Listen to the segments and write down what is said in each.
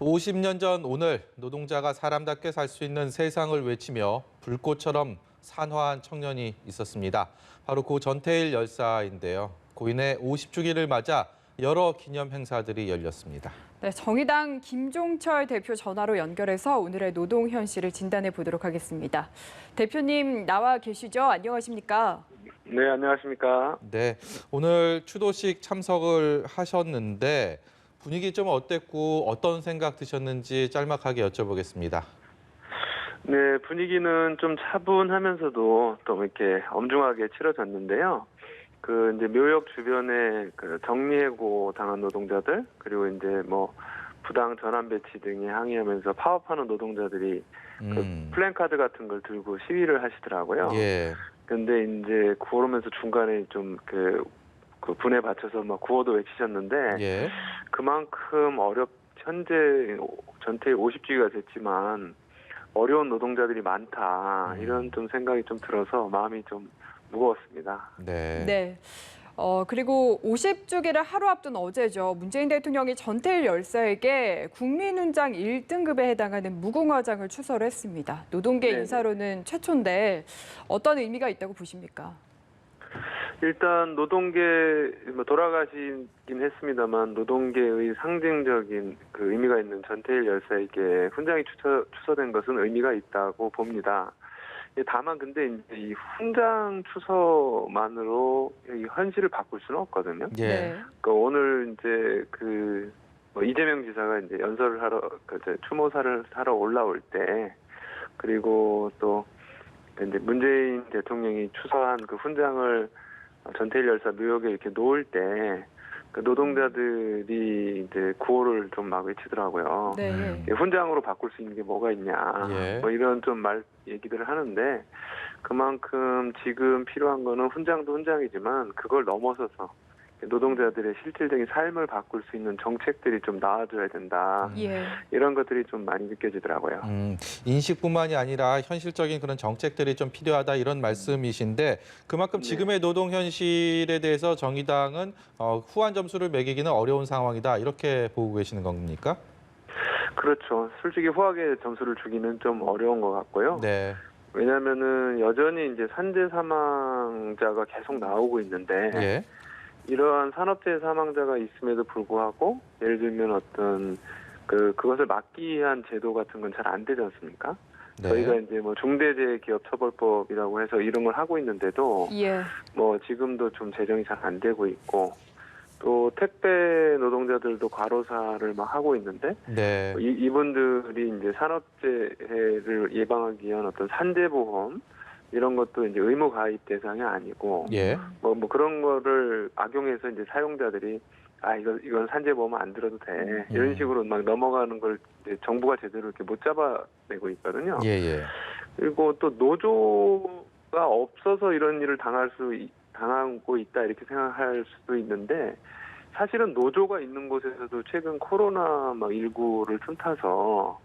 50년 전 오늘 노동자가 사람답게 살 수 있는 세상을 외치며 불꽃처럼 산화한 청년이 있었습니다. 바로 고 전태일 열사인데요. 고인의 50주기를 맞아 여러 기념 행사들이 열렸습니다. 네, 정의당 김종철 대표 전화로 연결해서 오늘의 노동 현실을 진단해 보도록 하겠습니다. 대표님 나와 계시죠? 안녕하십니까? 네, 안녕하십니까? 네, 오늘 추도식 참석을 하셨는데 분위기 좀 어땠고 어떤 생각 드셨는지 짤막하게 여쭤보겠습니다. 네, 분위기는 좀 차분하면서도 또 이렇게 엄중하게 치러졌는데요. 이제 묘역 주변에 정리해고 당한 노동자들, 그리고 이제 뭐 부당 전환 배치 등에 항의하면서 파업하는 노동자들이 플랜카드 같은 걸 들고 시위를 하시더라고요. 예. 근데 이제 그러면서 중간에 좀 그 분에 받쳐서 막 구호도 외치셨는데, 예. 그만큼 현재 전태일 50주기가 됐지만 어려운 노동자들이 많다, 이런 좀 생각이 좀 들어서 마음이 좀 무거웠습니다. 네. 네. 그리고 50주기를 하루 앞둔 어제죠. 문재인 대통령이 전태일 열사에게 국민훈장 1등급에 해당하는 무궁화장을 추서를 했습니다. 노동계 네네. 인사로는 최초인데 어떤 의미가 있다고 보십니까? 일단 노동계 돌아가시긴 했습니다만 노동계의 상징적인 의미가 있는 전태일 열사에게 훈장이 추서된 것은 의미가 있다고 봅니다. 다만 근데 이제 이 훈장 추서만으로 이 현실을 바꿀 수는 없거든요. 예. 네. 오늘 이제 이재명 지사가 이제 연설을 하러 추모사를 하러 올라올 때, 그리고 또 이제 문재인 대통령이 추서한 그 훈장을 전태일 열사 묘역에 이렇게 놓을 때 노동자들이 이제 구호를 좀 막 외치더라고요. 네. 훈장으로 바꿀 수 있는 게 뭐가 있냐, 예. 뭐 이런 좀 얘기들을 하는데, 그만큼 지금 필요한 거는 훈장도 훈장이지만 그걸 넘어서서 노동자들의 실질적인 삶을 바꿀 수 있는 정책들이 좀 나와줘야 된다. 예. 이런 것들이 좀 많이 느껴지더라고요. 인식뿐만이 아니라 현실적인 그런 정책들이 좀 필요하다 이런 말씀이신데 그만큼 네. 지금의 노동 현실에 대해서 정의당은 후한 점수를 매기기는 어려운 상황이다 이렇게 보고 계시는 겁니까? 그렇죠. 솔직히 후하게 점수를 주기는 좀 어려운 것 같고요. 네. 왜냐하면은 여전히 이제 산재 사망자가 계속 나오고 있는데, 예. 이러한 산업재해 사망자가 있음에도 불구하고 예를 들면 어떤 그것을 막기 위한 제도 같은 건 잘 안 되지 않습니까? 네. 저희가 이제 뭐 중대재해기업처벌법이라고 해서 이런 걸 하고 있는데도 예. 뭐 지금도 좀 제정이 잘 안 되고 있고, 또 택배 노동자들도 과로사를 막 하고 있는데, 네. 이분들이 이제 산업재해를 예방하기 위한 어떤 산재보험 이런 것도 이제 의무 가입 대상이 아니고, 예. 뭐 그런 거를 악용해서 이제 사용자들이 이건 산재보험 안 들어도 돼, 이런 식으로 막 넘어가는 걸 이제 정부가 제대로 이렇게 못 잡아내고 있거든요. 예. 그리고 또 노조가 없어서 이런 일을 당하고 있다 이렇게 생각할 수도 있는데, 사실은 노조가 있는 곳에서도 최근 코로나 19를 틈타서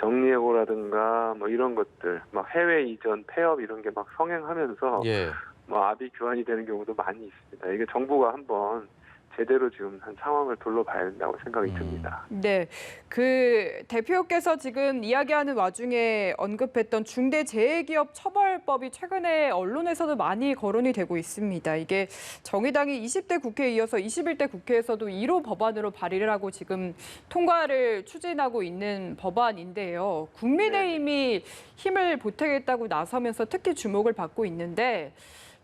정리해고라든가 뭐 이런 것들, 막 해외 이전, 폐업 이런 게 막 성행하면서 예. 뭐 압이 교환이 되는 경우도 많이 있습니다. 이게 정부가 한번 제대로 지금 한 상황을 둘러봐야 된다고 생각이 듭니다. 네, 그 대표께서 지금 이야기하는 와중에 언급했던 중대재해기업처벌법이 최근에 언론에서도 많이 거론이 되고 있습니다. 이게 정의당이 20대 국회에 이어서 21대 국회에서도 1호 법안으로 발의를 하고 지금 통과를 추진하고 있는 법안인데요. 국민의힘이 힘을 보태겠다고 나서면서 특히 주목을 받고 있는데,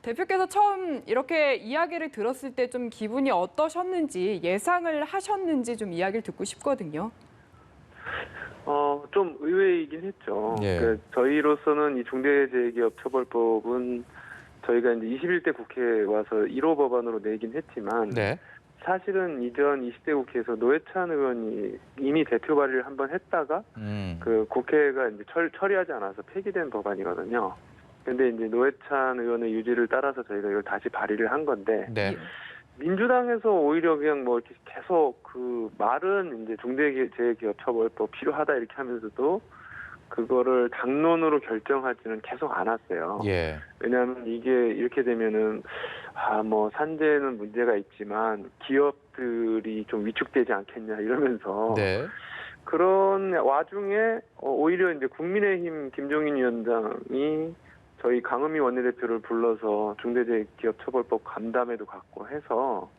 대표께서 처음 이렇게 이야기를 들었을 때 좀 기분이 어떠셨는지, 예상을 하셨는지 좀 이야기를 듣고 싶거든요. 좀 의외이긴 했죠. 예. 저희로서는 이 중대재해기업처벌법은 저희가 이제 21대 국회에 와서 1호 법안으로 내긴 했지만, 네. 사실은 이전 20대 국회에서 노회찬 의원이 이미 대표 발의를 한번 했다가 국회가 이제 처리하지 않아서 폐기된 법안이거든요. 근데 이제 노회찬 의원의 유지를 따라서 저희가 이걸 다시 발의를 한 건데, 네. 민주당에서 오히려 그냥 뭐 이렇게 계속 말은 이제 중대재해기업처벌법 필요하다 이렇게 하면서도 그거를 당론으로 결정하지는 계속 않았어요. 예. 왜냐하면 이게 이렇게 되면은 뭐 산재는 문제가 있지만 기업들이 좀 위축되지 않겠냐 이러면서 네. 그런 와중에 오히려 이제 국민의힘 김종인 위원장이 저희 강은미 원내대표를 불러서 중대재해기업처벌법 간담회도 갖고 해서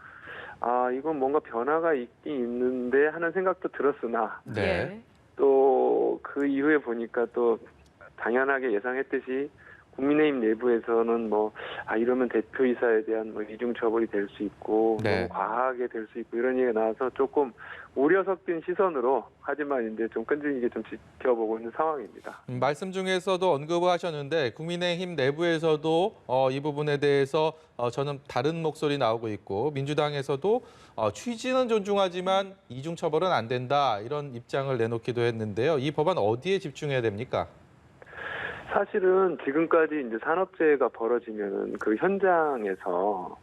이건 뭔가 변화가 있긴 있는데 하는 생각도 들었으나 네. 또 그 이후에 보니까 또 당연하게 예상했듯이 국민의힘 내부에서는 이러면 대표이사에 대한 이중 처벌이 될 수 있고 네. 너무 과하게 될 수 있고 이런 얘기가 나와서 조금 우려 섞인 시선으로 하지만 이제 좀 끈질기게 좀 지켜보고 있는 상황입니다. 말씀 중에서도 언급을 하셨는데 국민의힘 내부에서도 이 부분에 대해서 저는 다른 목소리 나오고 있고 민주당에서도 취지는 존중하지만 이중 처벌은 안 된다 이런 입장을 내놓기도 했는데요. 이 법안 어디에 집중해야 됩니까? 사실은 지금까지 이제 산업재해가 벌어지면은 그 현장에서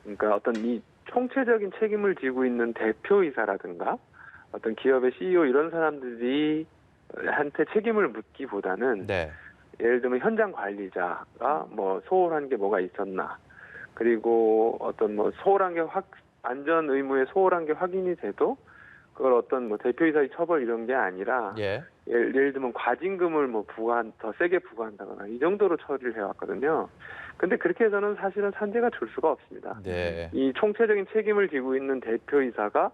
그러니까 어떤 이 총체적인 책임을 지고 있는 대표이사라든가 어떤 기업의 CEO 이런 사람들이 한테 책임을 묻기보다는 네. 예를 들면 현장 관리자가 소홀한 게 뭐가 있었나 그리고 어떤 소홀한 게 안전 의무에 소홀한 게 확인이 돼도 그걸 어떤 대표이사의 처벌 이런 게 아니라 예. 예를 들면 과징금을 더 세게 부과한다거나 이 정도로 처리를 해왔거든요. 근데 그렇게 해서는 사실은 산재가 줄 수가 없습니다. 네. 이 총체적인 책임을 지고 있는 대표이사가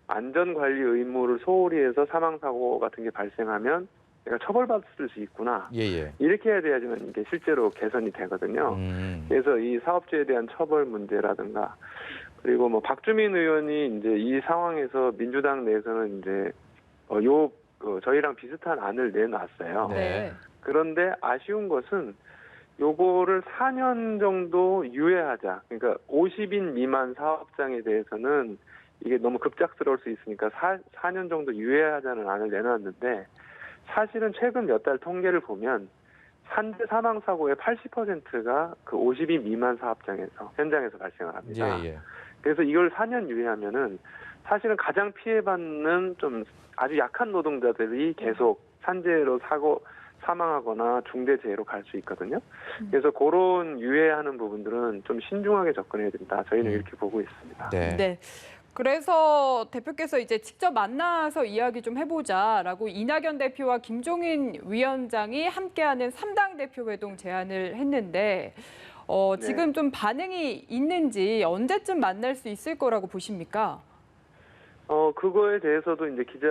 안전관리 의무를 소홀히 해서 사망사고 같은 게 발생하면 내가 처벌받을 수 있구나. 예예. 이렇게 해야 돼야지만 이게 실제로 개선이 되거든요. 그래서 이 사업주에 대한 처벌 문제라든가 그리고 박주민 의원이 이제 이 상황에서 민주당 내에서는 이제 저희랑 비슷한 안을 내놨어요. 네. 그런데 아쉬운 것은 요거를 4년 정도 유예하자. 그러니까 50인 미만 사업장에 대해서는 이게 너무 급작스러울 수 있으니까 4년 정도 유예하자는 안을 내놨는데 사실은 최근 몇 달 통계를 보면 산재 사망 사고의 80%가 그 50인 미만 사업장에서 현장에서 발생을 합니다. 예. 그래서 이걸 4년 유예하면은 사실은 가장 피해받는 좀 아주 약한 노동자들이 계속 산재로 사망하거나 중대재해로 갈 수 있거든요. 그래서 그런 유예하는 부분들은 좀 신중하게 접근해야 된다. 저희는 이렇게 보고 있습니다. 네. 네. 그래서 대표께서 이제 직접 만나서 이야기 좀 해보자라고 이낙연 대표와 김종인 위원장이 함께하는 3당 대표 회동 제안을 했는데 지금 좀 반응이 있는지 언제쯤 만날 수 있을 거라고 보십니까? 그거에 대해서도 이제 기자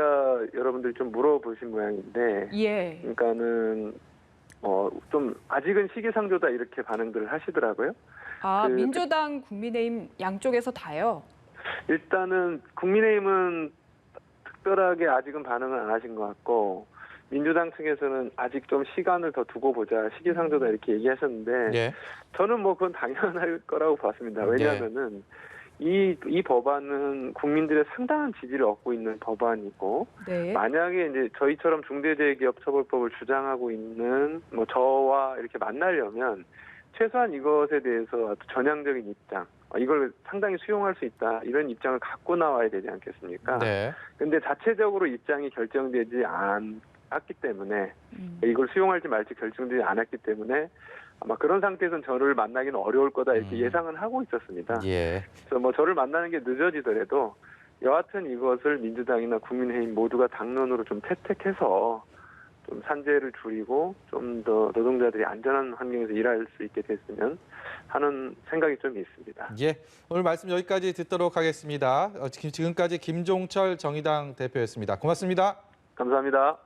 여러분들이 좀 물어보신 모양인데, 예. 그러니까는 좀 아직은 시기상조다 이렇게 반응들을 하시더라고요. 민주당, 국민의힘 양쪽에서 다요? 일단은 국민의힘은 특별하게 아직은 반응을 안 하신 것 같고 민주당 측에서는 아직 좀 시간을 더 두고 보자 시기상조다 이렇게 얘기하셨는데 예. 저는 그건 당연할 거라고 봤습니다. 왜냐하면은 이 법안은 국민들의 상당한 지지를 얻고 있는 법안이고 네. 만약에 이제 저희처럼 중대재해기업처벌법을 주장하고 있는 저와 이렇게 만나려면 최소한 이것에 대해서 전향적인 입장, 이걸 상당히 수용할 수 있다 이런 입장을 갖고 나와야 되지 않겠습니까? 네. 근데 자체적으로 입장이 결정되지 않았기 때문에 이걸 수용할지 말지 결정되지 않았기 때문에 아마 그런 상태에서는 저를 만나기는 어려울 거다 이렇게 예상은 하고 있었습니다. 예. 그래서 저를 만나는 게 늦어지더라도 여하튼 이것을 민주당이나 국민의힘 모두가 당론으로 좀 채택해서 좀 산재를 줄이고 좀 더 노동자들이 안전한 환경에서 일할 수 있게 됐으면 하는 생각이 좀 있습니다. 예. 오늘 말씀 여기까지 듣도록 하겠습니다. 지금까지 김종철 정의당 대표였습니다. 고맙습니다. 감사합니다.